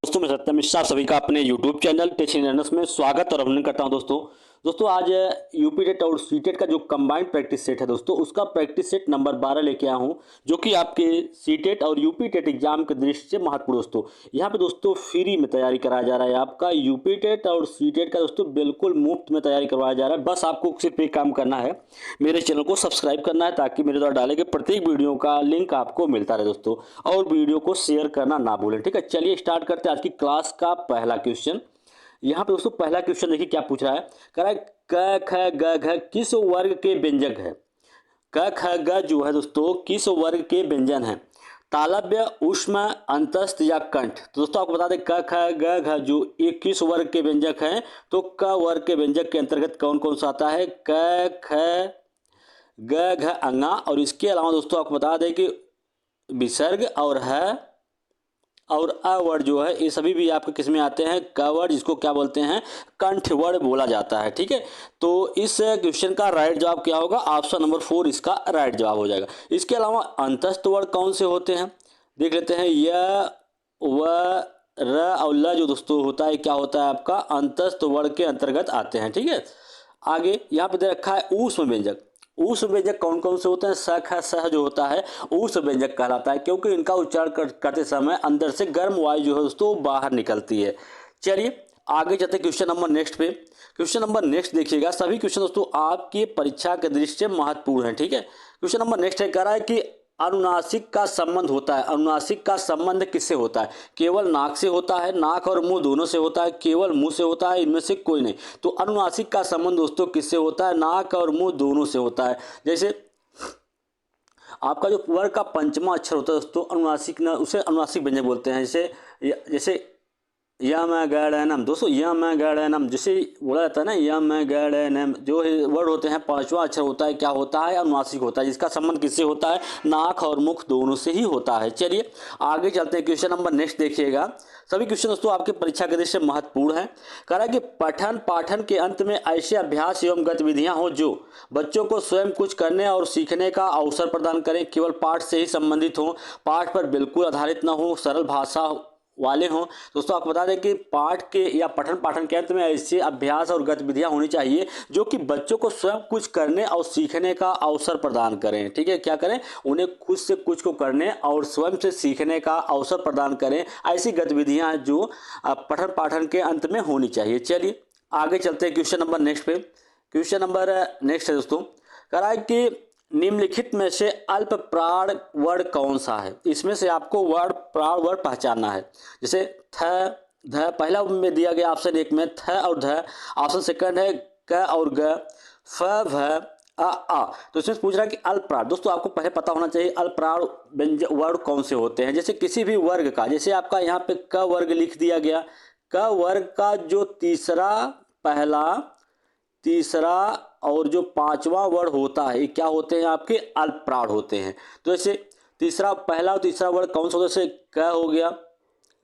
दोस्तों मैं सत्यम मिश्रा सभी का अपने YouTube चैनल टेक्निकल लर्नर्स में स्वागत और अभिनंदन करता हूं। दोस्तों आज यूपी टेट और सी टेट का जो कंबाइंड प्रैक्टिस सेट है दोस्तों, उसका प्रैक्टिस सेट नंबर 12 लेके आया हूं, जो कि आपके सी टेट और यूपी टेट एग्जाम के दृष्टि से महत्वपूर्ण दोस्तों। यहाँ पे दोस्तों फ्री में तैयारी कराया जा रहा है। आपका यूपी टेट और सी टेट का दोस्तों बिल्कुल मुफ्त में तैयारी करवाया जा रहा है। बस आपको सिर्फ एक काम करना है, मेरे चैनल को सब्सक्राइब करना है, ताकि मेरे द्वारा डाले गए प्रत्येक वीडियो का लिंक आपको मिलता रहे दोस्तों। और वीडियो को शेयर करना ना भूलें। ठीक है, चलिए स्टार्ट करते हैं आज की क्लास का पहला क्वेश्चन। यहाँ पे दोस्तों पहला क्वेश्चन देखिए क्या पूछ रहा है। कह रहा है क ख ग घ किस वर्ग के व्यंजक है। क ख ग जो है दोस्तों किस वर्ग के व्यंजन है। तालव्य, ऊष्म, अंतस्थ या कंठ। तो दोस्तों आपको बता दें क ख ग घ जो ये किस वर्ग के व्यंजक हैं, तो क वर्ग के व्यंजक के अंतर्गत कौन कौन सा आता है। क ख ग घ अंगा। और इसके अलावा दोस्तों आपको बता दें कि विसर्ग और है और अ वर्ड जो है ये सभी भी आपके किस में आते हैं। क वर्ड, जिसको क्या बोलते हैं, कंठ वर्ड बोला जाता है। ठीक है, तो इस क्वेश्चन का राइट जवाब क्या होगा, ऑप्शन नंबर 4 इसका राइट जवाब हो जाएगा। इसके अलावा अंतस्थ वर्ड कौन से होते हैं, देख लेते हैं। य व र और ल जो दोस्तों होता है क्या होता है, आपका अंतस्थ वर्ड के अंतर्गत आते हैं। ठीक है, आगे यहाँ पे दे रखा है ऊष्म व्यंजक। ऊष्म व्यंजक कौन कौन से होते हैं। स ख सह जो होता है ऊष्म व्यंजक कहलाता है, क्योंकि इनका उच्चारण करते समय अंदर से गर्म वायु जो है दोस्तों बाहर निकलती है। चलिए आगे चलते क्वेश्चन नंबर नेक्स्ट पे। क्वेश्चन नंबर नेक्स्ट देखिएगा, सभी क्वेश्चन दोस्तों आपकी परीक्षा के दृष्टि से महत्वपूर्ण है। ठीक है, क्वेश्चन नंबर नेक्स्ट है, कह रहा है कि अनुनासिक का संबंध होता है। अनुनासिक का संबंध किससे होता है। केवल नाक से होता है, नाक और मुंह दोनों से होता है, केवल मुंह से होता है, इनमें से कोई नहीं। तो अनुनासिक का संबंध दोस्तों किससे होता है, नाक और मुंह दोनों से होता है। जैसे आपका जो वर्ग का पंचमा अक्षर होता है दोस्तों अनुनासिक, न उसे अनुनासिक व्यंजक बोलते हैं। जैसे यम गणनम दोस्तों, यम गणनम जिसे बोला जाता है ना, यम गणनम जो वर्ड होते हैं पांचवा अक्षर होता है क्या होता है, अनुनासिक होता है, जिसका संबंध किससे होता है, नाक और मुख दोनों से ही होता है। चलिए आगे चलते हैं, क्वेश्चन नंबर नेक्स्ट देखिएगा। सभी क्वेश्चन दोस्तों आपके परीक्षा के दृष्टि से महत्वपूर्ण है। कह रहा है कि पठन पाठन के अंत में ऐसे अभ्यास एवं गतिविधियां हो जो बच्चों को स्वयं कुछ करने और सीखने का अवसर प्रदान करें, केवल पाठ से ही संबंधित हो, पाठ पर बिल्कुल आधारित न हो, सरल भाषा वाले हों। दोस्तों आपको बता दें कि पाठ के या पठन पाठन के अंत में ऐसे अभ्यास और गतिविधियां होनी चाहिए जो कि बच्चों को स्वयं कुछ करने और सीखने का अवसर प्रदान करें। ठीक है, क्या करें, उन्हें खुद से कुछ को करने और स्वयं से सीखने का अवसर प्रदान करें। ऐसी गतिविधियां जो पठन पाठन के अंत में होनी चाहिए। चलिए आगे चलते हैं क्वेश्चन नंबर नेक्स्ट पे। क्वेश्चन नंबर नेक्स्ट है दोस्तों, कह रहा है कि निम्नलिखित में से अल्प प्राण वर्ड कौन सा है। इसमें से आपको वर्ड प्राण वर्ड पहचानना है। जैसे थ ध पहला में दिया गया ऑप्शन एक में थ और ध, ऑप्शन सेकंड है क और ग, फ भ आ। तो इसमें पूछ रहा है कि अल्प प्राण। दोस्तों आपको पहले पता होना चाहिए अल्प प्राण व्यंजक वर्ड कौन से होते हैं। जैसे किसी भी वर्ग का, जैसे आपका यहाँ पे क वर्ग लिख दिया गया, क वर्ग का जो तीसरा, पहला, तीसरा और जो पांचवा वर्ड होता है क्या होते हैं, आपके अल्प प्राण होते हैं। तो जैसे तीसरा, पहला और तीसरा वर्ड कौन सा, जैसे क हो गया,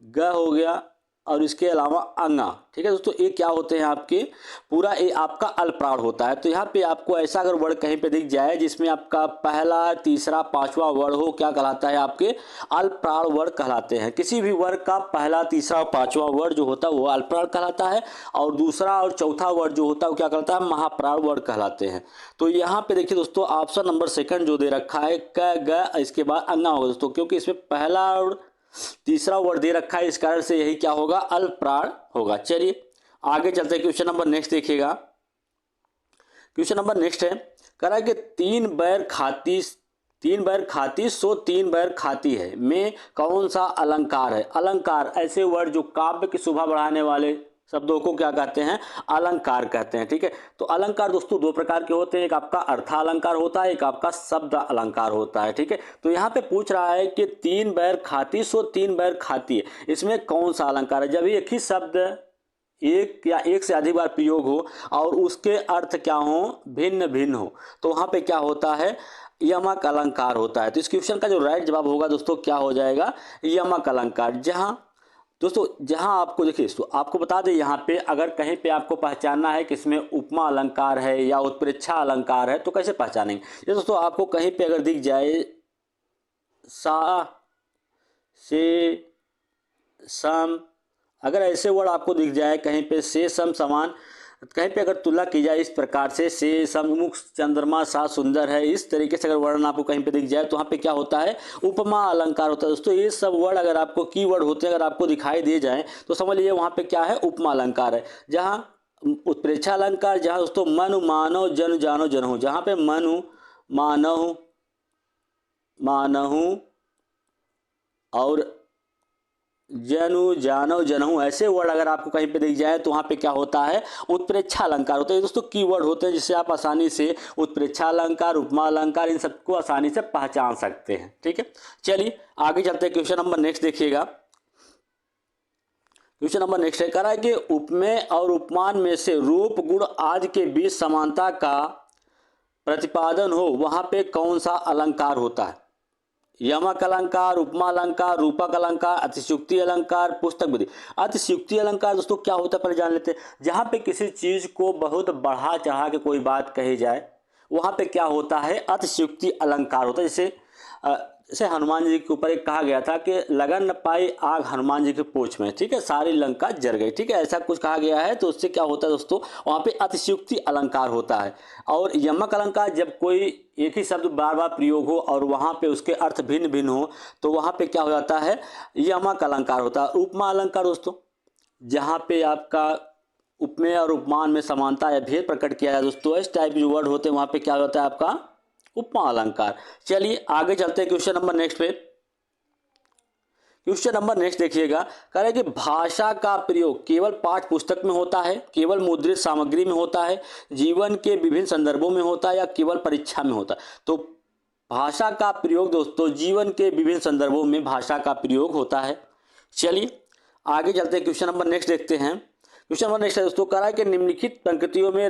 ग हो गया और इसके अलावा अंगा। ठीक है दोस्तों, ये क्या होते हैं आपके, पूरा ये आपका अल्प प्राण होता है। तो यहाँ पे आपको ऐसा अगर वर्ड कहीं पे दिख जाए जिसमें आपका पहला, तीसरा, पांचवा वर्ड हो, क्या कहलाता है, आपके अल्प प्राण वर्ड कहलाते हैं। किसी भी वर्ग का पहला, तीसरा और पांचवा वर्ड जो होता है वो अल्प प्राण कहलाता है, और दूसरा और चौथा वर्ड जो होता है वो क्या कहलाता है, महाप्राण वर्ड कहलाते हैं। तो यहाँ पे देखिए दोस्तों ऑप्शन नंबर सेकंड जो दे रखा है क ग, इसके बाद अंगा होगा दोस्तों, क्योंकि इसमें पहला और तीसरा वर्ड दे रखा है, इस कारण से यही क्या होगा, अल्प प्राण होगा। चलिए आगे चलते हैं, क्वेश्चन नंबर नेक्स्ट देखिएगा। क्वेश्चन नंबर नेक्स्ट है, कह रहा है कि तीन बैर खाती सो तीन बैर खाती है में कौन सा अलंकार है। अलंकार ऐसे वर्ड जो काव्य की शोभा बढ़ाने वाले शब्दों को क्या कहते हैं, अलंकार कहते हैं। ठीक है, तो अलंकार दोस्तों दो प्रकार के होते हैं, एक आपका अर्थालंकार होता है, एक आपका शब्द अलंकार होता है। ठीक है, तो यहाँ पे पूछ रहा है कि तीन बैर खाती सो तीन बैर खाती है, इसमें कौन सा अलंकार है। जब एक ही शब्द एक या एक से अधिक बार प्रयोग हो और उसके अर्थ क्या हो, भिन्न भिन्न हो, तो वहाँ पे क्या होता है, यमक अलंकार होता है। तो इस क्वेश्चन का जो राइट जवाब होगा दोस्तों क्या हो जाएगा, यमक अलंकार। जहाँ दोस्तों जहां आपको देखिए, तो आपको बता दें यहाँ पे अगर कहीं पे आपको पहचानना है कि इसमें उपमा अलंकार है या उत्प्रेक्षा अलंकार है, तो कैसे पहचानेंगे। ये दोस्तों आपको कहीं पे अगर दिख जाए सा से सम अगर ऐसे वर्ड आपको दिख जाए कहीं पे से सम समान, कहीं पे अगर तुलना की जाए इस प्रकार से समुख चंद्रमा सा सुंदर है, इस तरीके से अगर वर्णन आपको कहीं पे दिख जाए तो वहाँ पे क्या होता है, उपमा अलंकार होता है। दोस्तों ये सब वर्ड अगर आपको की वर्ड होते हैं, अगर आपको दिखाई दे जाए तो समझ लीजिए वहाँ पे क्या है, उपमा अलंकार है। जहाँ उत्प्रेक्षा अलंकार, जहाँ दोस्तों मनु मानव जन जानो जनहु, जहाँ पे मनु मानव मानहु और जनु जानो जनहु, ऐसे वर्ड अगर आपको कहीं पे दिख जाए तो वहाँ पे क्या होता है, उत्प्रेक्षा अलंकार होता है। दोस्तों कीवर्ड होते हैं जिससे आप आसानी से उत्प्रेक्षा अलंकार, उपमा अलंकार, इन सबको आसानी से पहचान सकते हैं। ठीक है, चलिए आगे चलते हैं। क्वेश्चन नंबर नेक्स्ट देखिएगा। क्वेश्चन नंबर नेक्स्ट है, कह रहा है कि उपमेय और उपमान में से रूप गुण आदि के बीच समानता का प्रतिपादन हो वहाँ पे कौन सा अलंकार होता है। यमक अलंकार, उपमा अलंकार, रूपक अलंकार, अतिशयोक्ति अलंकार, पुस्तक विधि। अतिशयोक्ति अलंकार दोस्तों क्या होता है पहले जान लेते हैं। जहाँ पे किसी चीज को बहुत बढ़ा चढ़ा के कोई बात कही जाए वहाँ पे क्या होता है, अतिशयोक्ति अलंकार होता है। जैसे हनुमान जी के ऊपर एक कहा गया था कि लगन न पाई आग हनुमान जी के पूंछ में, ठीक है, सारी लंका जल गई, ठीक है, ऐसा कुछ कहा गया है। तो उससे क्या होता है दोस्तों, वहाँ पे अतिशयोक्ति अलंकार होता है। और यमक अलंकार, जब कोई एक ही शब्द बार बार प्रयोग हो और वहाँ पे उसके अर्थ भिन्न भिन्न हो तो वहाँ पे क्या हो जाता है, यमक अलंकार होता है। उपमा अलंकार दोस्तों, जहाँ पे आपका उपमेय और उपमान में समानता या भेद प्रकट किया जाए दोस्तों, इस टाइप के वर्ड होते हैं वहाँ पे क्या होता है आपका, उपमा अलंकार। चलिए आगे चलते हैं क्वेश्चन नंबर नेक्स्ट पे। क्वेश्चन नंबर नेक्स्ट देखिएगा, कह रहे कि भाषा का प्रयोग केवल पाठ्य पुस्तक में होता है, केवल मुद्रित सामग्री में होता है, जीवन के विभिन्न संदर्भों में होता है या केवल परीक्षा में होता है। तो भाषा का प्रयोग दोस्तों जीवन के विभिन्न संदर्भों में भाषा का प्रयोग होता है। चलिए आगे चलते हैं, क्वेश्चन नंबर नेक्स्ट देखते हैं। क्वेश्चन नंबर नेक्स्ट दोस्तों कह रहा है कि निम्नलिखित पंक्तियों में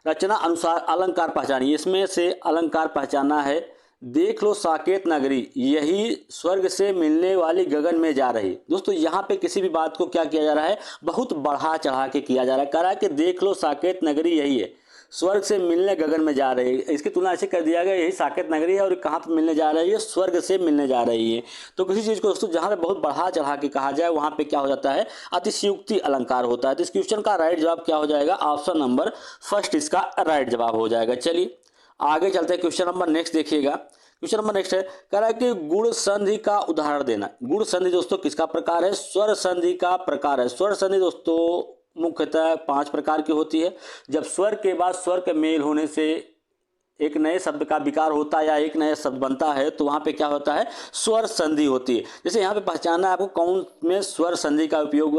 रचना अनुसार अलंकार पहचानिए। इसमें से अलंकार पहचाना है, देख लो साकेत नगरी यही स्वर्ग से मिलने वाली गगन में जा रही। दोस्तों यहाँ पे किसी भी बात को क्या किया जा रहा है, बहुत बढ़ा चढ़ा के किया जा रहा है। कह रहा है कि देख लो साकेत नगरी यही है, स्वर्ग से मिलने गगन में जा रही है। इसकी तुलना ऐसे कर दिया गया, यही साकेत नगरी है और कहाँ पर मिलने जा रही है, स्वर्ग से मिलने जा रही है। तो किसी चीज़ को दोस्तों जहाँ पे बहुत बढ़ा चढ़ा के कहा जाए वहाँ पे क्या हो जाता है, अतिशयोक्ति अलंकार होता है। तो इस क्वेश्चन का राइट जवाब क्या हो जाएगा, ऑप्शन नंबर फर्स्ट इसका राइट जवाब हो जाएगा। चलिए आगे चलते हैं, क्वेश्चन नंबर नेक्स्ट देखिएगा। क्वेश्चन नंबर नेक्स्ट है, कह रहा है कि गुण संधि का उदाहरण देना। गुण संधि दोस्तों किसका प्रकार है, स्वर संधि का प्रकार है। स्वर संधि दोस्तों मुख्यतः 5 प्रकार की होती है। जब स्वर के बाद स्वर के मेल होने से एक नए शब्द का विकार होता है या एक नया शब्द बनता है तो वहाँ पे क्या होता है, स्वर संधि होती है। जैसे यहाँ पे पहचानना है आपको कौन में स्वर संधि का उपयोग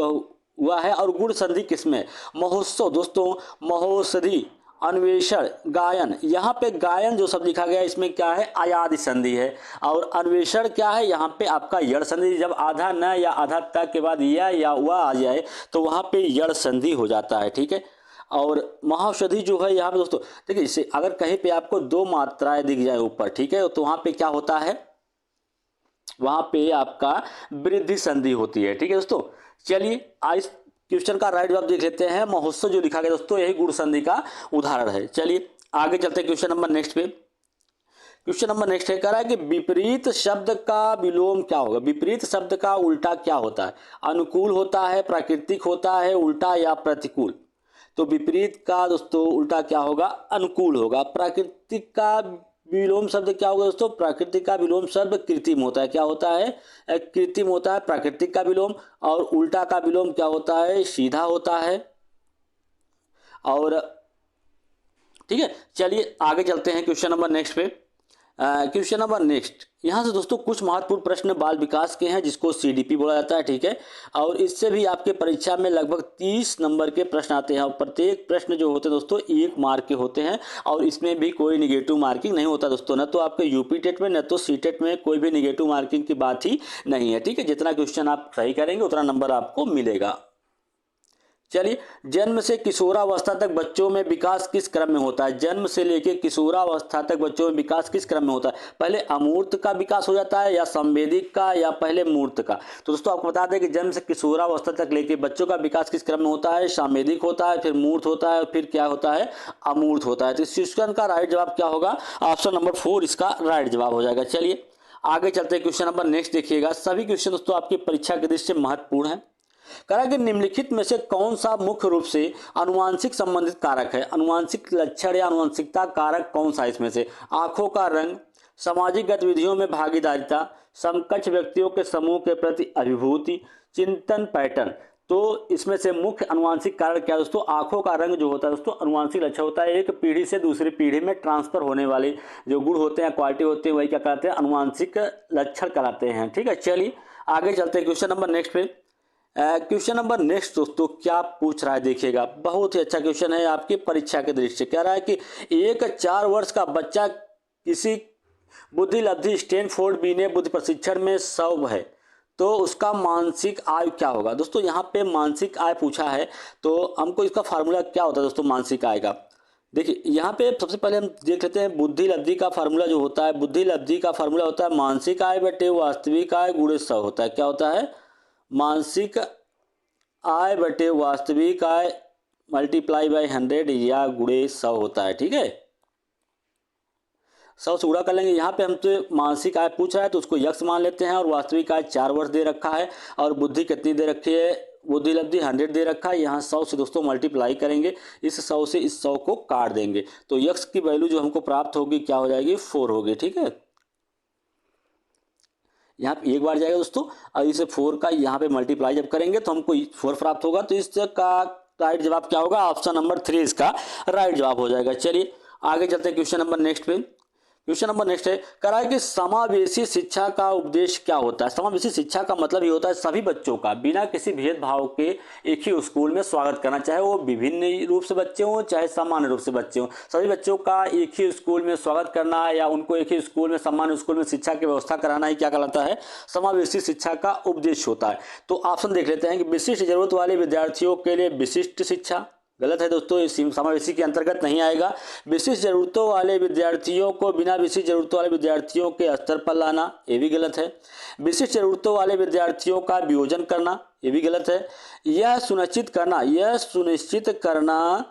हुआ है और गुण संधि किसमें। महोत्सव दोस्तों, महोषधि, अन्वेषण, गायन। यहाँ पे गायन जो शब्द लिखा गया है इसमें क्या है, आयादि संधि है। और अन्वेषण क्या है, यहाँ पे आपका यड़ संधि। जब आधा न या आधा त के बाद या वह आ जाए तो वहाँ पे यड़ संधि हो जाता है, ठीक है। और महाऔषधि जो है यहाँ पे दोस्तों देखिए, इसे अगर कहीं पे आपको 2 मात्राएं दिख जाए ऊपर, ठीक है, तो वहाँ पे क्या होता है, वहाँ पे आपका वृद्धि संधि होती है, ठीक है दोस्तों। चलिए आज क्वेश्चन का राइट जवाब देख लेते हैं। महोत्सव जो लिखा गया दोस्तों यही गुण संधि का उदाहरण है। चलिए आगे चलते हैं क्वेश्चन नंबर नेक्स्ट पे। क्वेश्चन नंबर नेक्स्ट है, कह रहा है कि विपरीत शब्द का विलोम क्या होगा। विपरीत शब्द का उल्टा क्या होता है, अनुकूल होता है, प्राकृतिक होता है, उल्टा या प्रतिकूल। तो विपरीत का दोस्तों उल्टा क्या होगा, अनुकूल होगा। प्राकृतिक का विलोम शब्द क्या होगा दोस्तों, प्राकृतिक का विलोम शब्द कृत्रिम होता है। क्या होता है, कृत्रिम होता है प्राकृतिक का विलोम। और उल्टा का विलोम क्या होता है, सीधा होता है। और ठीक है, चलिए आगे चलते हैं क्वेश्चन नंबर नेक्स्ट पे। क्वेश्चन नंबर नेक्स्ट, यहाँ से दोस्तों कुछ महत्वपूर्ण प्रश्न बाल विकास के हैं जिसको सीडीपी बोला जाता है, ठीक है। और इससे भी आपके परीक्षा में लगभग 30 नंबर के प्रश्न आते हैं और प्रत्येक प्रश्न जो होते हैं दोस्तों 1 मार्क के होते हैं और इसमें भी कोई निगेटिव मार्किंग नहीं होता दोस्तों। न तो आपके यूपी टेट में न तो सी टेट में कोई भी निगेटिव मार्किंग की बात ही नहीं है, ठीक है। जितना क्वेश्चन आप सही करेंगे उतना नंबर आपको मिलेगा। चलिए, जन्म से किशोरावस्था तक बच्चों में विकास किस क्रम में होता है। जन्म से लेकर किशोरावस्था तक बच्चों में विकास किस क्रम में होता है, पहले अमूर्त का विकास हो जाता है या संवेदिक का या पहले मूर्त का। तो दोस्तों आपको बता दें कि जन्म से किशोरावस्था तक लेकर बच्चों का विकास किस क्रम में होता है, संवेदिक होता है, फिर मूर्त होता है, फिर क्या होता है, अमूर्त होता है। तो इस क्वेश्चन का राइट जवाब क्या होगा, ऑप्शन नंबर 4 इसका राइट जवाब हो जाएगा। चलिए आगे चलते हैं, क्वेश्चन नंबर नेक्स्ट देखिएगा। सभी क्वेश्चन दोस्तों आपकी परीक्षा की दृष्टि से महत्वपूर्ण है। कह रहा है कि निम्नलिखित में से कौन सा मुख्य रूप से अनुवांशिक संबंधित कारक है, अनुवांशिक लक्षण या अनुवांशिकता कारक कौन सा इसमें से? आंखों का रंग, सामाजिक गतिविधियों में भागीदारिता, समकक्ष व्यक्तियों के समूह के प्रति अभिभूति, चिंतन पैटर्न। तो इसमें से मुख्य अनुवांशिक कारण क्या है दोस्तों? आंखों का रंग जो होता है दोस्तों अनुवांशिक लक्षण होता है, एक पीढ़ी से दूसरी पीढ़ी में ट्रांसफर होने वाले जो गुण होते हैं, क्वालिटी होती है, वही क्या कहते हैं? अनुवांशिक लक्षण कहलाते हैं। ठीक है, चलिए आगे चलते हैं क्वेश्चन नंबर नेक्स्ट पे। क्वेश्चन नंबर नेक्स्ट दोस्तों क्या पूछ रहा है देखिएगा, बहुत ही अच्छा क्वेश्चन है आपकी परीक्षा के दृष्टि से। कह रहा है कि एक 4 वर्ष का बच्चा किसी बुद्धि लब्धि स्टैनफोर्ड बीने बुद्धि प्रशिक्षण में सौ है, तो उसका मानसिक आय क्या होगा? दोस्तों यहाँ पे मानसिक आय पूछा है, तो हमको इसका फार्मूला क्या होता है दोस्तों मानसिक आय का? देखिए यहाँ पे सबसे पहले हम देख लेते हैं बुद्धि लब्धि का फार्मूला जो होता है। बुद्धि लब्धि का फार्मूला होता है मानसिक आय बटे वास्तविक आय गुणे 100 होता है। क्या होता है? मानसिक आय बटे वास्तविक आय मल्टीप्लाई बाय 100 या गुणे 100 होता है। ठीक है, 100 से गुणा कर लेंगे। यहाँ पे हमसे मानसिक आय पूछ रहा है तो उसको यक्स मान लेते हैं, और वास्तविक आय 4 वर्ष दे रखा है, और बुद्धि कितनी दे रखी है? बुद्धि लब्धि 100 दे रखा है। यहाँ 100 से दोस्तों मल्टीप्लाई करेंगे, इस 100 से इस 100 को काट देंगे, तो यक्स की वैल्यू जो हमको प्राप्त होगी क्या हो जाएगी? 4 होगी। ठीक है, यहाँ पे एक बार जाएगा दोस्तों, और इसे 4 का यहाँ पे मल्टीप्लाई जब करेंगे तो हमको 4 प्राप्त होगा, तो इसका राइट जवाब क्या होगा? ऑप्शन नंबर 3 इसका राइट जवाब हो जाएगा। चलिए आगे चलते हैं क्वेश्चन नंबर नेक्स्ट पे। क्वेश्चन नंबर नेक्स्ट है, कह रहा है कि समावेशी शिक्षा का उद्देश्य क्या होता है? समावेशी शिक्षा का मतलब ये होता है सभी बच्चों का बिना किसी भेदभाव के एक ही स्कूल में स्वागत करना, चाहे वो विभिन्न रूप से बच्चे हों चाहे सामान्य रूप से बच्चे हों, सभी बच्चों का एक ही स्कूल में स्वागत करना या उनको एक ही स्कूल में सामान्य स्कूल में शिक्षा की व्यवस्था कराना ही क्या कहलाता है? समावेशी शिक्षा का उपदेश होता है। तो ऑप्शन देख लेते हैं कि विशिष्ट जरूरत वाले विद्यार्थियों के लिए विशिष्ट शिक्षा, गलत है दोस्तों, ये समावेशी के अंतर्गत नहीं आएगा। विशिष्ट जरूरतों वाले विद्यार्थियों को बिना विशिष्ट जरूरतों वाले विद्यार्थियों के स्तर पर लाना, ये भी गलत है। विशिष्ट जरूरतों वाले विद्यार्थियों का वियोजन करना, ये भी गलत है। यह सुनिश्चित करना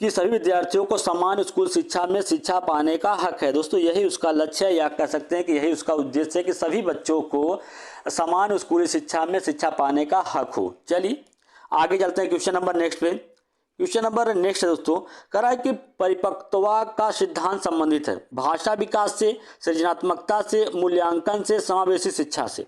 कि सभी विद्यार्थियों को समान स्कूल शिक्षा में शिक्षा पाने का हक है। दोस्तों यही उसका लक्ष्य है, या कह सकते हैं कि यही उसका उद्देश्य है कि सभी बच्चों को समान स्कूली शिक्षा में शिक्षा पाने का हक हो। चलिए आगे चलते हैं क्वेश्चन नंबर नेक्स्ट पे। क्वेश्चन नंबर नेक्स्ट है दोस्तों, कह रहा है कि परिपक्वता का सिद्धांत संबंधित है भाषा विकास से, सृजनात्मकता से, मूल्यांकन से, समावेशी शिक्षा से।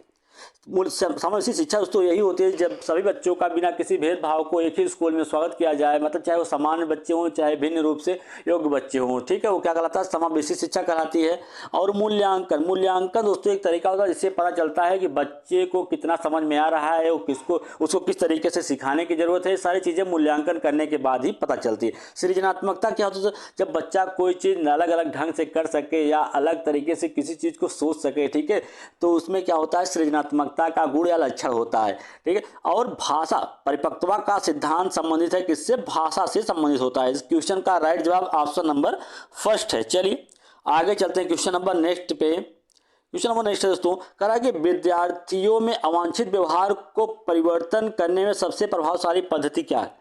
समावेशी शिक्षा दोस्तों यही होती है जब सभी बच्चों का बिना किसी भेदभाव को एक ही स्कूल में स्वागत किया जाए, मतलब चाहे वो सामान्य बच्चे हों चाहे भिन्न रूप से योग्य बच्चे हों। ठीक है, वो क्या कहलाता है? समावेशी शिक्षा कहलाती है। और मूल्यांकन दोस्तों एक तरीका होता है जिससे पता चलता है कि बच्चे को कितना समझ में आ रहा है, उसको किस तरीके से सिखाने की जरूरत है, सारी चीज़ें मूल्यांकन करने के बाद ही पता चलती है। सृजनात्मकता क्या होती है? जब बच्चा कोई चीज़ अलग अलग ढंग से कर सके या अलग तरीके से किसी चीज़ को सोच सके, ठीक है, तो उसमें क्या होता है? सृजनात्मकता का गुण या लक्षण होता है। ठीक है, और भाषा परिपक्वता का सिद्धांत संबंधित है किससे? भाषा से संबंधित होता है। इस क्वेश्चन का राइट जवाब ऑप्शन नंबर फर्स्ट है। चलिए आगे चलते हैं क्वेश्चन नंबर नेक्स्ट पे। क्वेश्चन नंबर नेक्स्ट है दोस्तों, कह रहा है कि विद्यार्थियों में अवांछित व्यवहार को परिवर्तन करने में सबसे प्रभावशाली पद्धति क्या है?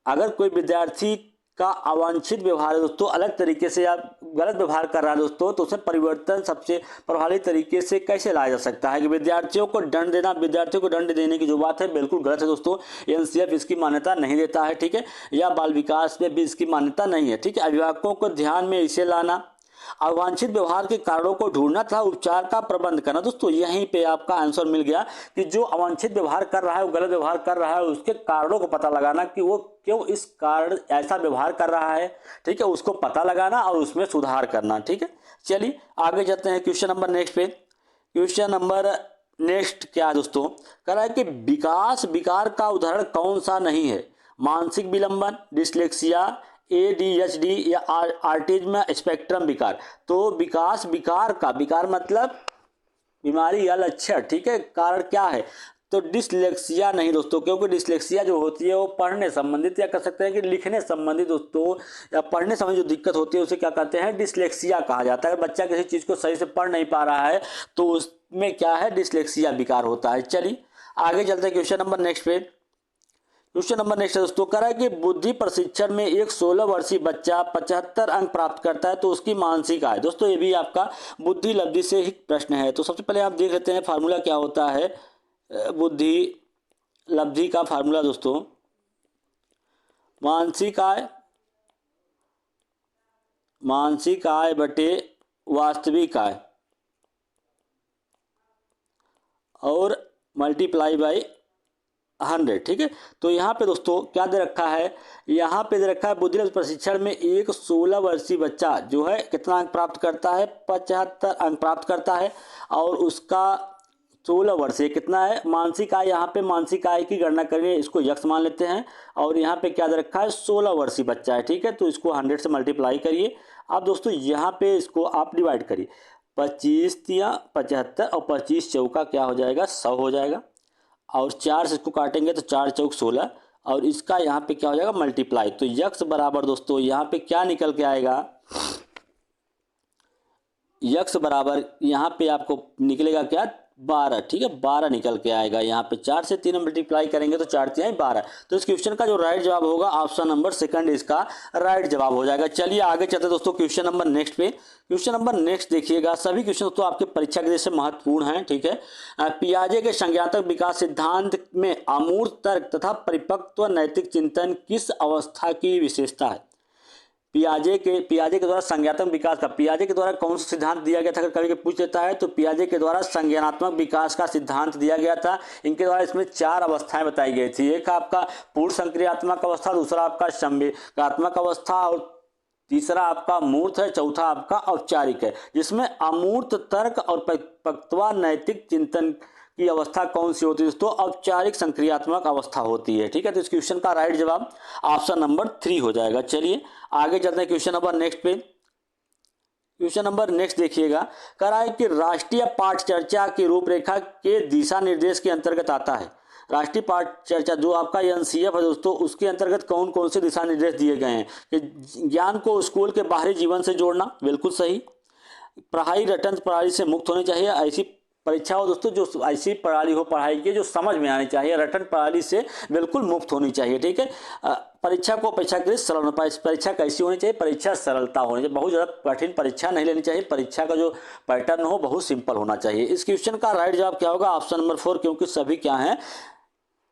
अगर कोई विद्यार्थी का अवांछित व्यवहार है दोस्तों, अलग तरीके से या गलत व्यवहार कर रहा है दोस्तों, तो उसमें परिवर्तन सबसे प्रभावी तरीके से कैसे लाया जा सकता है? कि विद्यार्थियों को दंड देना, विद्यार्थियों को दंड देने की जो बात है बिल्कुल गलत है दोस्तों। एनसीएफ इसकी मान्यता नहीं देता है। ठीक है, या बाल विकास में भी इसकी मान्यता नहीं है। ठीक है, अभिभावकों को ध्यान में इसे लाना, अवांछित व्यवहार के कारणों को ढूंढना तथा उपचार का प्रबंध करना। दोस्तों यहीं पे आपका आंसर मिल गया कि जो अवांछित व्यवहार कर रहा है, वो गलत व्यवहार कर रहा है, उसके कारणों को पता लगाना कि वो क्यों इस कारण ऐसा व्यवहार कर रहा है। ठीक है, उसको पता लगाना और उसमें सुधार करना। ठीक है, चलिए आगे चलते हैं क्वेश्चन नंबर नेक्स्ट पे। क्वेश्चन नंबर नेक्स्ट क्या है दोस्तों? कह रहा है कि विकास विकार का उदाहरण कौन सा नहीं है? मानसिक विलंबन, डिसलेक्सिया, ADHD या ऑटिज्म स्पेक्ट्रम विकार। तो विकास विकार का, विकार मतलब बीमारी या लक्षण। ठीक है, कारण क्या है? तो डिसलेक्सिया नहीं दोस्तों, क्योंकि डिसलेक्सिया जो होती है वो पढ़ने संबंधित या कह सकते हैं कि लिखने संबंधित दोस्तों, या पढ़ने संबंधित जो दिक्कत होती है उसे क्या कहते हैं? डिसलेक्सिया कहा जाता है। बच्चा किसी चीज़ को सही से पढ़ नहीं पा रहा है तो उसमें क्या है? डिसलेक्सिया विकार होता है। चलिए आगे चलते हैं क्वेश्चन नंबर नेक्स्ट पे। क्वेश्चन नंबर नेक्स्ट दोस्तों, कह रहा है कि बुद्धि प्रशिक्षण में एक 16 वर्षीय बच्चा 75 अंक प्राप्त करता है तो उसकी मानसिक आय। दोस्तों ये भी आपका बुद्धि लब्धि से ही प्रश्न है। तो सबसे पहले आप देख लेते हैं फार्मूला क्या होता है बुद्धि लब्धि का फार्मूला दोस्तों, मानसिक आय बटे वास्तविक आय और मल्टीप्लाई बाई 100। ठीक है, तो यहाँ पे दोस्तों क्या दे रखा है, यहाँ पे दे रखा है बुद्धिबल प्रशिक्षण में एक 16 वर्षीय बच्चा जो है कितना अंक प्राप्त करता है, 75 अंक प्राप्त करता है। और उसका 16 वर्ष ये कितना है, मानसिक आय, यहाँ पे मानसिक आय की गणना करिए, इसको यक्स मान लेते हैं। और यहाँ पे क्या दे रखा है, 16 वर्षीय बच्चा है। ठीक है, तो इसको 100 से मल्टीप्लाई करिए। अब दोस्तों यहाँ पे इसको आप डिवाइड करिए, 25 तिया 75 और 25 चौका क्या हो जाएगा, 100 हो जाएगा। और 4 से इसको काटेंगे तो 4 चौक 16 और इसका यहाँ पे क्या हो जाएगा, मल्टीप्लाई। तो यक्स बराबर दोस्तों यहाँ पे क्या निकल के आएगा, यक्स बराबर यहाँ पे आपको निकलेगा क्या, 12। ठीक है, 12 निकल के आएगा। यहाँ पे 4 से 3 मल्टीप्लाई करेंगे तो 4 तिहाई 12। तो इस क्वेश्चन का जो राइट जवाब होगा ऑप्शन नंबर सेकंड इसका राइट जवाब हो जाएगा। चलिए आगे चलते दोस्तों क्वेश्चन नंबर नेक्स्ट पे। क्वेश्चन नंबर नेक्स्ट देखिएगा, सभी क्वेश्चन दोस्तों आपके परीक्षा के जैसे महत्वपूर्ण हैं। ठीक है, पियाजे के संज्ञानात्मक विकास सिद्धांत में अमूर्त तर्क तथा परिपक्व नैतिक चिंतन किस अवस्था की विशेषता है। पियाजे के द्वारा संज्ञानात्मक विकास का, पियाजे के द्वारा कौन सा सिद्धांत दिया गया था, अगर कभी पूछ लेता है तो पियाजे के द्वारा संज्ञानात्मक विकास का सिद्धांत दिया गया था। इनके द्वारा इसमें 4 अवस्थाएं बताई गई थी, एक आपका पूर्ण संक्रियात्मक अवस्था, दूसरा आपका संवेगात्मक अवस्था और तीसरा आपका मूर्त है, चौथा आपका औपचारिक है। जिसमें अमूर्त तर्क और परिपक्व नैतिक चिंतन की अवस्था कौन सी होती है दोस्तों, औपचारिक संक्रियात्मक अवस्था होती है। ठीक है, तो इस क्वेश्चन का राइट जवाब ऑप्शन नंबर 3 हो जाएगा। चलिए आगे चलते हैं क्वेश्चन नंबर नेक्स्ट पे। क्वेश्चन नंबर नेक्स्ट देखिएगा, कराए कि राष्ट्रीय पाठ चर्चा की रूपरेखा के दिशा निर्देश के अंतर्गत आता है। राष्ट्रीय पाठ चर्चा जो आपका एनसीएफ है दोस्तों, उसके अंतर्गत कौन कौन से दिशा निर्देश दिए गए हैं कि ज्ञान को स्कूल के बाहरी जीवन से जोड़ना, बिल्कुल सही। पढ़ाई रटन प्रणाली से मुक्त होनी चाहिए, ऐसी परीक्षा हो दोस्तों जो ऐसी प्रणाली हो पढ़ाई की जो समझ में आनी चाहिए, रटन प्रणाली से बिल्कुल मुक्त होनी चाहिए। ठीक है, परीक्षा को अपेक्षा के लिए सरल, परीक्षा कैसी होनी चाहिए, परीक्षा सरलता होनी चाहिए, बहुत ज़्यादा कठिन परीक्षा नहीं लेनी चाहिए, परीक्षा का जो पैटर्न हो बहुत सिंपल होना चाहिए। इस क्वेश्चन का राइट जवाब क्या होगा, ऑप्शन नंबर 4, क्योंकि सभी क्या हैं,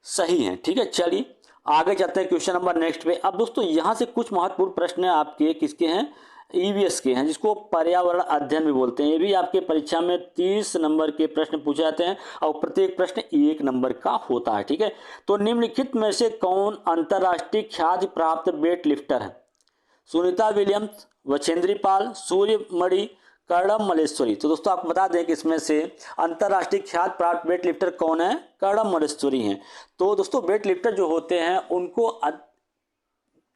सही हैं। ठीक है, चलिए आगे चलते हैं क्वेश्चन नंबर नेक्स्ट पे। अब दोस्तों यहाँ से कुछ महत्वपूर्ण प्रश्न आपके किसके हैं, ईवीएस के हैं, जिसको पर्यावरण अध्ययन भी बोलते हैं। ये भी आपके परीक्षा में 30 नंबर के प्रश्न पूछे जाते हैं और प्रत्येक प्रश्न 1 नंबर का होता है। ठीक है, तो निम्नलिखित में से कौन अंतर्राष्ट्रीय ख्याति प्राप्त वेट लिफ्टर है। सुनीता विलियम्स, वछेंद्री पाल, सूर्यमणि, कर्णम मल्लेश्वरी। तो दोस्तों आपको बता दें कि इसमें से अंतर्राष्ट्रीय ख्याति प्राप्त वेट लिफ्टर कौन है, कर्णम मल्लेश्वरी हैं। तो दोस्तों वेट लिफ्टर जो होते हैं उनको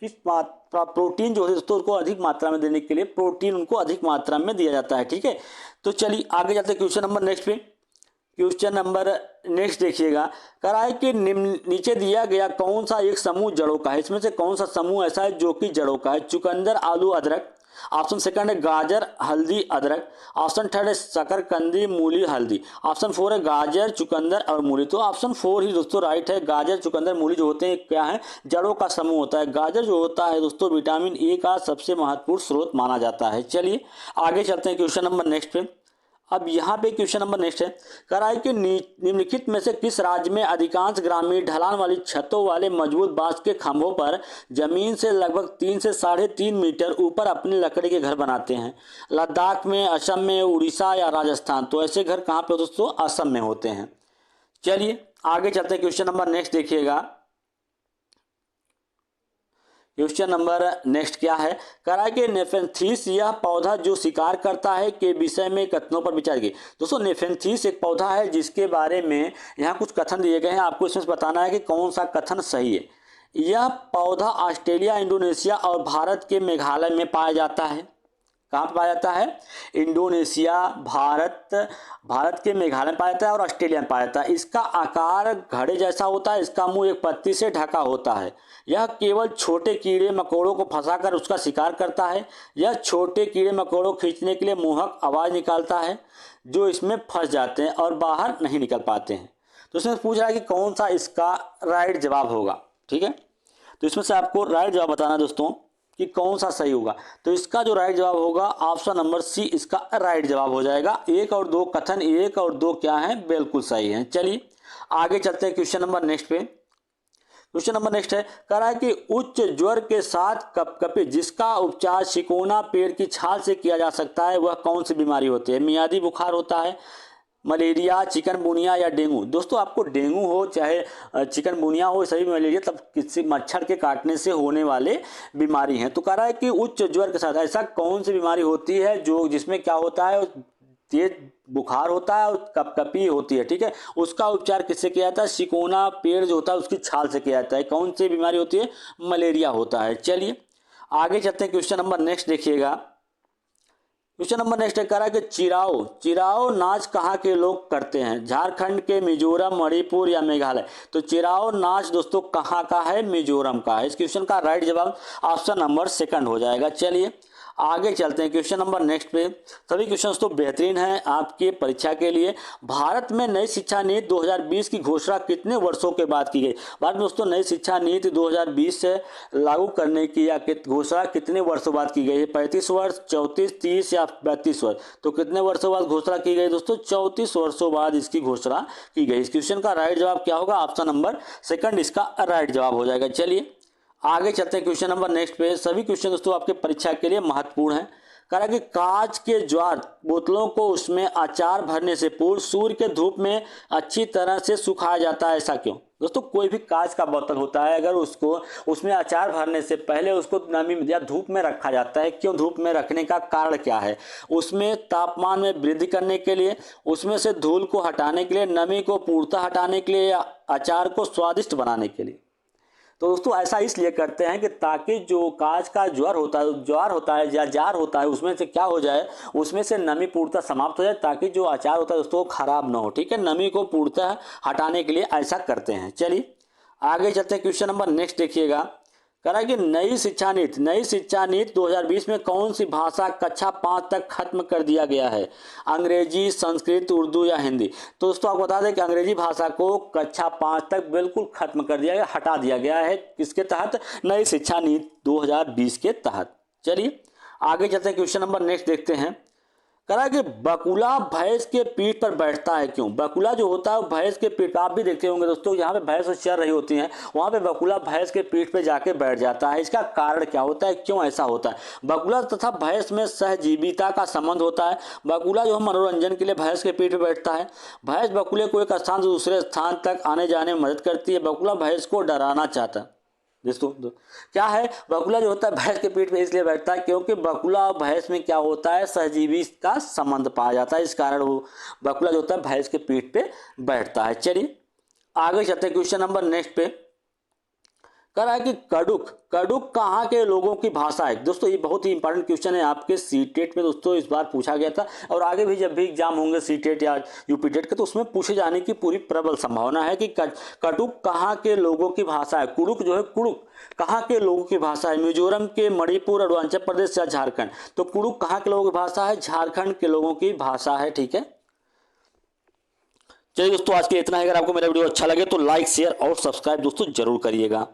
किस मात्रा प्रोटीन जो है दोस्तों उनको अधिक मात्रा में देने के लिए प्रोटीन उनको अधिक मात्रा में दिया जाता है। ठीक है, तो चलिए आगे जाते हैं क्वेश्चन नंबर नेक्स्ट पे। क्वेश्चन नंबर नेक्स्ट देखिएगा, कराए कि नीचे दिया गया कौन सा एक समूह जड़ों का है, इसमें से कौन सा समूह ऐसा है जो कि जड़ों का है। चुकंदर, आलू, अदरक। ऑप्शन सेकंड है गाजर, हल्दी, अदरक। ऑप्शन थर्ड है शकरकंदी, मूली, हल्दी। ऑप्शन 4 है गाजर, चुकंदर और मूली। तो ऑप्शन 4 ही दोस्तों राइट है। गाजर, चुकंदर, मूली जो होते हैं क्या है, जड़ों का समूह होता है। गाजर जो होता है दोस्तों विटामिन ए का सबसे महत्वपूर्ण स्रोत माना जाता है। चलिए आगे चलते हैं क्वेश्चन नंबर नेक्स्ट पे। अब यहाँ पे क्वेश्चन नंबर नेक्स्ट है, कराई के निम्नलिखित में से किस राज्य में अधिकांश ग्रामीण ढलान वाली छतों वाले मजबूत बांस के खंभों पर जमीन से लगभग 3 से 3.5 मीटर ऊपर अपने लकड़ी के घर बनाते हैं। लद्दाख में, असम में, उड़ीसा या राजस्थान। तो ऐसे घर कहाँ पे दोस्तों, असम में होते हैं। चलिए आगे चलते हैं क्वेश्चन नंबर नेक्स्ट देखिएगा। क्वेश्चन नंबर नेक्स्ट क्या है, करा के नेफेंथीस यह पौधा जो शिकार करता है के विषय में कथनों पर विचार की। दोस्तों नेफेंथीस एक पौधा है जिसके बारे में यहाँ कुछ कथन दिए गए हैं, आपको इसमें बताना है कि कौन सा कथन सही है। यह पौधा ऑस्ट्रेलिया, इंडोनेशिया और भारत के मेघालय में पाया जाता है। कहाँ पाया जाता है, इंडोनेशिया, भारत के मेघालय में पाया जाता है और ऑस्ट्रेलिया में पाया जाता है। इसका आकार घड़े जैसा होता है, इसका मुंह एक पत्ती से ढका होता है। यह केवल छोटे कीड़े मकोड़ों को फंसाकर उसका शिकार करता है। यह छोटे कीड़े मकोड़ों खींचने के लिए मोहक आवाज़ निकालता है जो इसमें फंस जाते हैं और बाहर नहीं निकल पाते हैं। तो इसमें पूछ रहा है कि कौन सा इसका राइट जवाब होगा। ठीक है, तो इसमें से आपको राइट जवाब बताना है दोस्तों कि कौन सा सही होगा। तो इसका जो राइट जवाब होगा ऑप्शन नंबर सी इसका राइट जवाब हो जाएगा। 1 और 2 कथन, 1 और 2 क्या है, बिल्कुल सही है। चलिए आगे चलते हैं क्वेश्चन नंबर नेक्स्ट पे। क्वेश्चन नंबर नेक्स्ट है, कह रहा है कि उच्च ज्वर के साथ कपकपी जिसका उपचार चिकोना पेड़ की छाल से किया जा सकता है वह कौन सी बीमारी होती है? मियादी बुखार होता है, मलेरिया, चिकनगुनिया या डेंगू? दोस्तों आपको डेंगू हो चाहे चिकनगुनिया हो, सभी मलेरिया तब किसी मच्छर के काटने से होने वाले बीमारी हैं। तो कह रहा है कि उच्च ज्वर के साथ ऐसा कौन सी बीमारी होती है जो जिसमें क्या होता है, तेज बुखार होता है और कपकपी होती है, ठीक है। उसका उपचार किससे किया जाता है? चिकोना पेड़ जो होता है उसकी छाल से किया जाता है। कौन सी बीमारी होती है? मलेरिया होता है। चलिए आगे चलते हैं, क्वेश्चन नंबर नेक्स्ट देखिएगा। क्वेश्चन नंबर नेक्स्ट है, कह रहा है कि चिराओ नाच कहाँ के लोग करते हैं? झारखंड के, मिजोरम, मणिपुर या मेघालय? तो चिराओ नाच दोस्तों कहाँ का है? मिजोरम का है। इस क्वेश्चन का राइट जवाब ऑप्शन नंबर सेकंड हो जाएगा। चलिए आगे चलते हैं, क्वेश्चन नंबर नेक्स्ट पे। सभी क्वेश्चंस तो बेहतरीन हैं आपके परीक्षा के लिए। भारत में नई शिक्षा नीति 2020 की घोषणा कितने वर्षों के बाद की गई? भारत में दोस्तों नई शिक्षा नीति 2020 से लागू करने की या घोषणा कितने वर्षों बाद की गई है? 35 वर्ष, 34, 30 या 32 वर्ष? तो कितने वर्षों बाद घोषणा की गई दोस्तों? 34 वर्षों बाद इसकी घोषणा की गई। इस क्वेश्चन का राइट जवाब क्या होगा? ऑप्शन नंबर सेकंड इसका राइट जवाब हो जाएगा। चलिए आगे चलते हैं, क्वेश्चन नंबर नेक्स्ट पे। सभी क्वेश्चन दोस्तों आपके परीक्षा के लिए महत्वपूर्ण है। कह रहा है कि कांच के ज्वार बोतलों को उसमें अचार भरने से पूर्व सूर्य के धूप में अच्छी तरह से सुखाया जाता है, ऐसा क्यों? दोस्तों कोई भी कांच का बोतल होता है, अगर उसको उसमें अचार भरने से पहले उसको नमी या धूप में रखा जाता है। क्यों धूप में रखने का कारण क्या है? उसमें तापमान में वृद्धि करने के लिए, उसमें से धूल को हटाने के लिए, नमी को पूर्णतः हटाने के लिए, या अचार को स्वादिष्ट बनाने के लिए? तो दोस्तों ऐसा इसलिए करते हैं कि ताकि जो कांच का ज्वार होता है या जार होता है उसमें से क्या हो जाए, उसमें से नमी पूर्णतः समाप्त हो जाए, ताकि जो अचार होता है दोस्तों खराब ना हो, ठीक है। नमी को पूर्णतः हटाने के लिए ऐसा करते हैं। चलिए आगे चलते हैं, क्वेश्चन नंबर नेक्स्ट देखिएगा। कह रहा है कि नई शिक्षा नीति 2020 में कौन सी भाषा कक्षा 5 तक खत्म कर दिया गया है? अंग्रेजी, संस्कृत, उर्दू या हिंदी? तो दोस्तों आपको बता दें कि अंग्रेजी भाषा को कक्षा 5 तक बिल्कुल खत्म कर दिया गया, हटा दिया गया है। किसके तहत? नई शिक्षा नीति 2020 के तहत। चलिए आगे चलते हैं, क्वेश्चन नंबर नेक्स्ट देखते हैं। कह रहा है कि बकुला भैंस के पीठ पर बैठता है क्यों? बकुला जो होता है वो भैंस के पीठ पर, आप भी देखते होंगे दोस्तों, यहाँ पे भैंस चर रही होती हैं, वहाँ पे बकुला भैंस के पीठ पे जाके बैठ जाता है। इसका कारण क्या होता है, क्यों ऐसा होता है? बकुला तथा भैंस में सहजीविता का संबंध होता है। बकुला जो मनोरंजन के लिए भैंस के पीठ पर बैठता है। भैंस बकुले को एक स्थान से दूसरे स्थान तक आने जाने में मदद करती है। बकुला भैंस को डराना चाहता है। दोस्तों क्या है, बकुला जो होता है भैंस के पीठ पे इसलिए बैठता है क्योंकि बकुला और भैंस में क्या होता है, सहजीवी का संबंध पाया जाता है। इस कारण वो बकुला जो होता है भैंस के पीठ पे बैठता है। चलिए आगे चलते हैं, क्वेश्चन नंबर नेक्स्ट पे। कह रहा है कि कड़ुक कहाँ के लोगों की भाषा है? दोस्तों ये बहुत ही इंपॉर्टेंट क्वेश्चन है, आपके सीटेट में दोस्तों इस बार पूछा गया था, और आगे भी जब भी एग्जाम होंगे सीटेट या यूपीटेट के तो उसमें पूछे जाने की पूरी प्रबल संभावना है कि कड़ुक कहाँ के लोगों की भाषा है। कुड़ुक जो है, कुड़ुक कहाँ के लोगों की भाषा है? मिजोरम के, मणिपुर, अरुणाचल प्रदेश या झारखंड? तो कुड़ुक कहाँ के लोगों की भाषा है? झारखंड के लोगों की भाषा है, ठीक है। चलिए दोस्तों आज के इतना है। अगर आपको मेरा वीडियो अच्छा लगे तो लाइक, शेयर और सब्सक्राइब दोस्तों जरूर करिएगा।